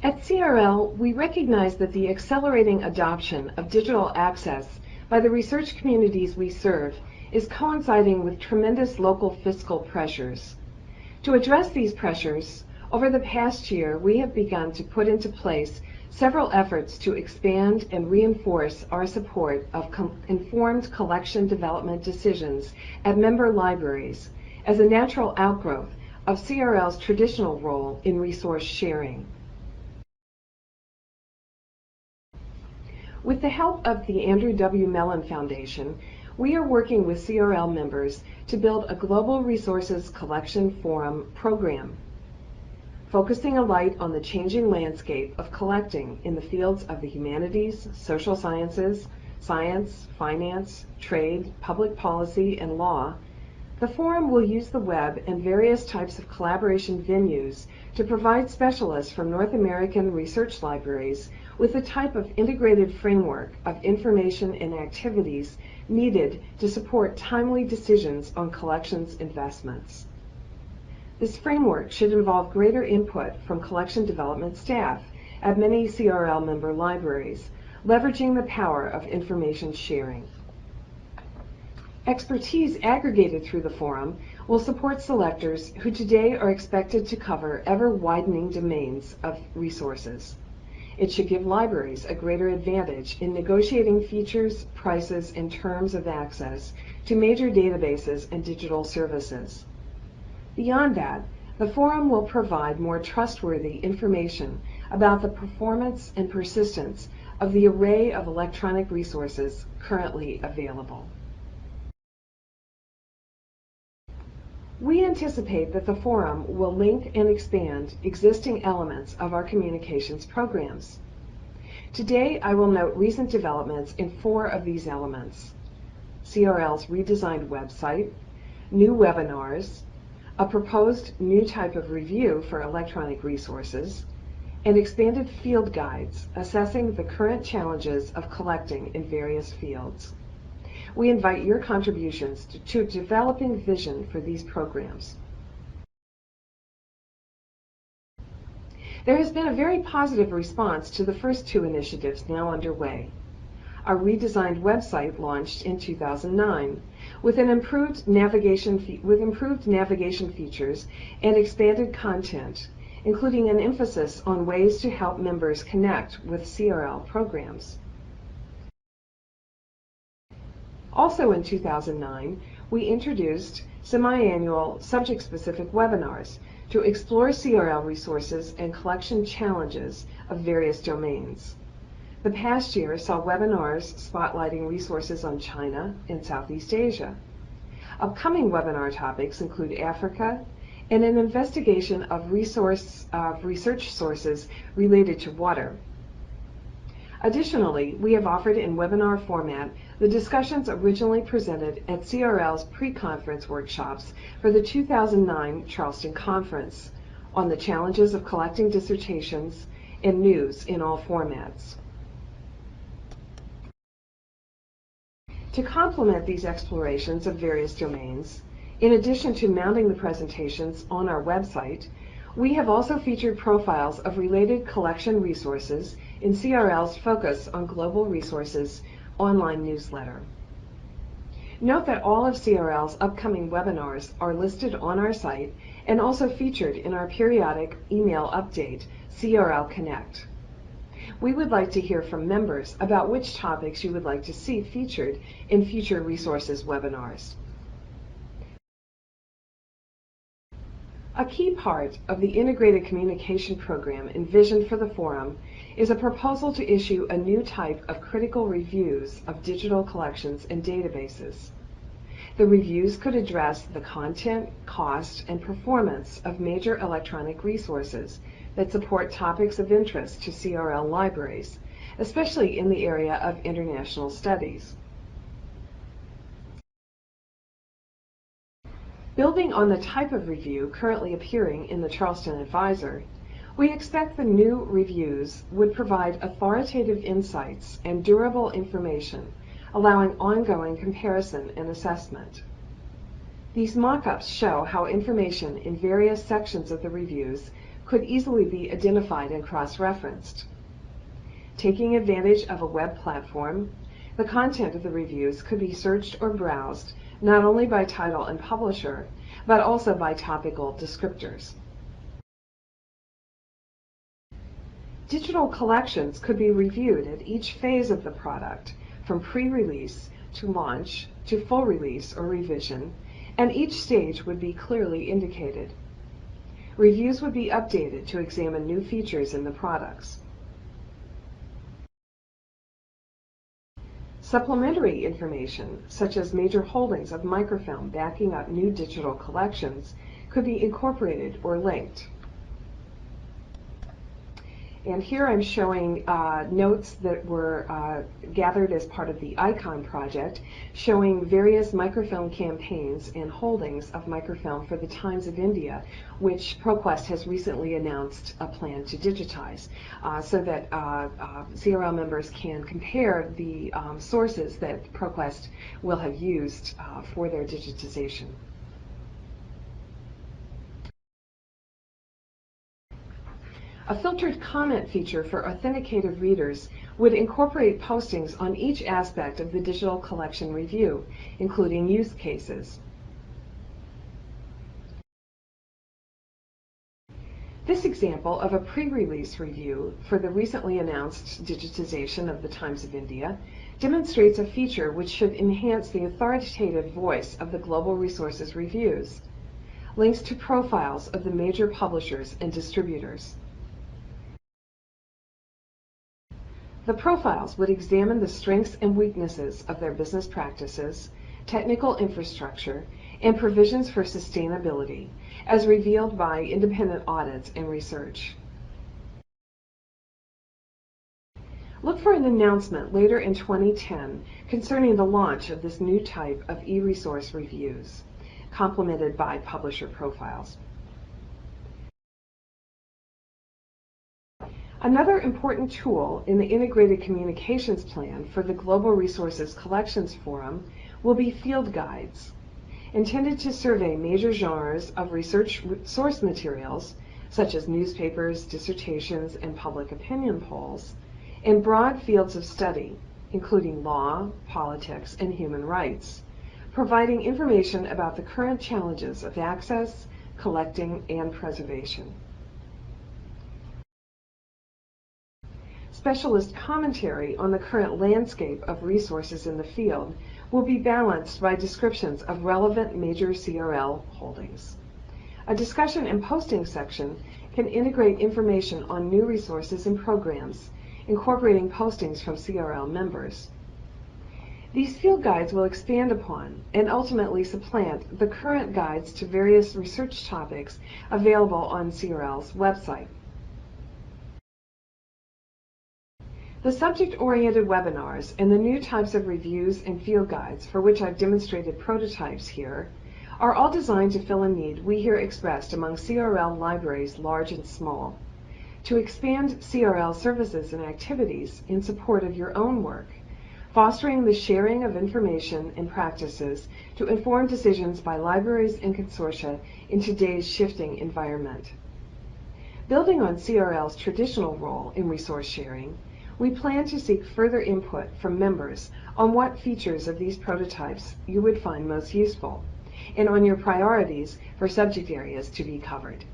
At CRL, we recognize that the accelerating adoption of digital access by the research communities we serve is coinciding with tremendous local fiscal pressures. To address these pressures, over the past year, we have begun to put into place several efforts to expand and reinforce our support of informed collection development decisions at member libraries as a natural outgrowth of CRL's traditional role in resource sharing. With the help of the Andrew W. Mellon Foundation, we are working with CRL members to build a Global Resources Collection Forum program, focusing a light on the changing landscape of collecting in the fields of the humanities, social sciences, science, finance, trade, public policy, and law. The forum will use the web and various types of collaboration venues to provide specialists from North American research libraries with the type of integrated framework of information and activities needed to support timely decisions on collections investments. This framework should involve greater input from collection development staff at many CRL member libraries, leveraging the power of information sharing. Expertise aggregated through the forum will support selectors who today are expected to cover ever-widening domains of resources. It should give libraries a greater advantage in negotiating features, prices, and terms of access to major databases and digital services. Beyond that, the forum will provide more trustworthy information about the performance and persistence of the array of electronic resources currently available. We anticipate that the forum will link and expand existing elements of our communications programs. Today, I will note recent developments in 4 of these elements: CRL's redesigned website, new webinars, a proposed new type of review for electronic resources, and expanded field guides assessing the current challenges of collecting in various fields. We invite your contributions to developing vision for these programs. There has been a very positive response to the first 2 initiatives now underway. Our redesigned website launched in 2009 with improved navigation features and expanded content, including an emphasis on ways to help members connect with CRL programs. Also in 2009, we introduced semi-annual subject-specific webinars to explore CRL resources and collection challenges of various domains. The past year saw webinars spotlighting resources on China and Southeast Asia. Upcoming webinar topics include Africa and an investigation of research sources related to water. Additionally, we have offered in webinar format the discussions originally presented at CRL's pre-conference workshops for the 2009 Charleston Conference on the challenges of collecting dissertations and news in all formats. To complement these explorations of various domains, in addition to mounting the presentations on our website, we have also featured profiles of related collection resources in CRL's Focus on Global Resources online newsletter. Note that all of CRL's upcoming webinars are listed on our site and also featured in our periodic email update, CRL Connect. We would like to hear from members about which topics you would like to see featured in future resources webinars. A key part of the integrated communication program envisioned for the forum is a proposal to issue a new type of critical reviews of digital collections and databases. The reviews could address the content, cost, and performance of major electronic resources that support topics of interest to CRL libraries, especially in the area of international studies. Building on the type of review currently appearing in the Charleston Advisor, we expect the new reviews would provide authoritative insights and durable information, allowing ongoing comparison and assessment. These mock-ups show how information in various sections of the reviews could easily be identified and cross-referenced. Taking advantage of a web platform, the content of the reviews could be searched or browsed not only by title and publisher, but also by topical descriptors. Digital collections could be reviewed at each phase of the product, from pre-release to launch to full release or revision, and each stage would be clearly indicated. Reviews would be updated to examine new features in the products. Supplementary information, such as major holdings of microfilm backing up new digital collections, could be incorporated or linked. And here I'm showing notes that were gathered as part of the ICON project, showing various microfilm campaigns and holdings of microfilm for the Times of India, which ProQuest has recently announced a plan to digitize, so that CRL members can compare the sources that ProQuest will have used for their digitization. A filtered comment feature for authenticated readers would incorporate postings on each aspect of the digital collection review, including use cases. This example of a pre-release review for the recently announced digitization of the Times of India demonstrates a feature which should enhance the authoritative voice of the Global Resources reviews. Links to profiles of the major publishers and distributors. The profiles would examine the strengths and weaknesses of their business practices, technical infrastructure, and provisions for sustainability, as revealed by independent audits and research. Look for an announcement later in 2010 concerning the launch of this new type of e-resource reviews, complemented by publisher profiles. Another important tool in the Integrated Communications Plan for the Global Resources Collections Forum will be field guides, intended to survey major genres of research source materials, such as newspapers, dissertations, and public opinion polls, in broad fields of study, including law, politics, and human rights, providing information about the current challenges of access, collecting, and preservation. Specialist commentary on the current landscape of resources in the field will be balanced by descriptions of relevant major CRL holdings. A discussion and posting section can integrate information on new resources and programs, incorporating postings from CRL members. These field guides will expand upon and ultimately supplant the current guides to various research topics available on CRL's website. The subject-oriented webinars and the new types of reviews and field guides, for which I've demonstrated prototypes here, are all designed to fill a need we hear expressed among CRL libraries large and small, to expand CRL services and activities in support of your own work, fostering the sharing of information and practices to inform decisions by libraries and consortia in today's shifting environment. Building on CRL's traditional role in resource sharing, we plan to seek further input from members on what features of these prototypes you would find most useful, and on your priorities for subject areas to be covered.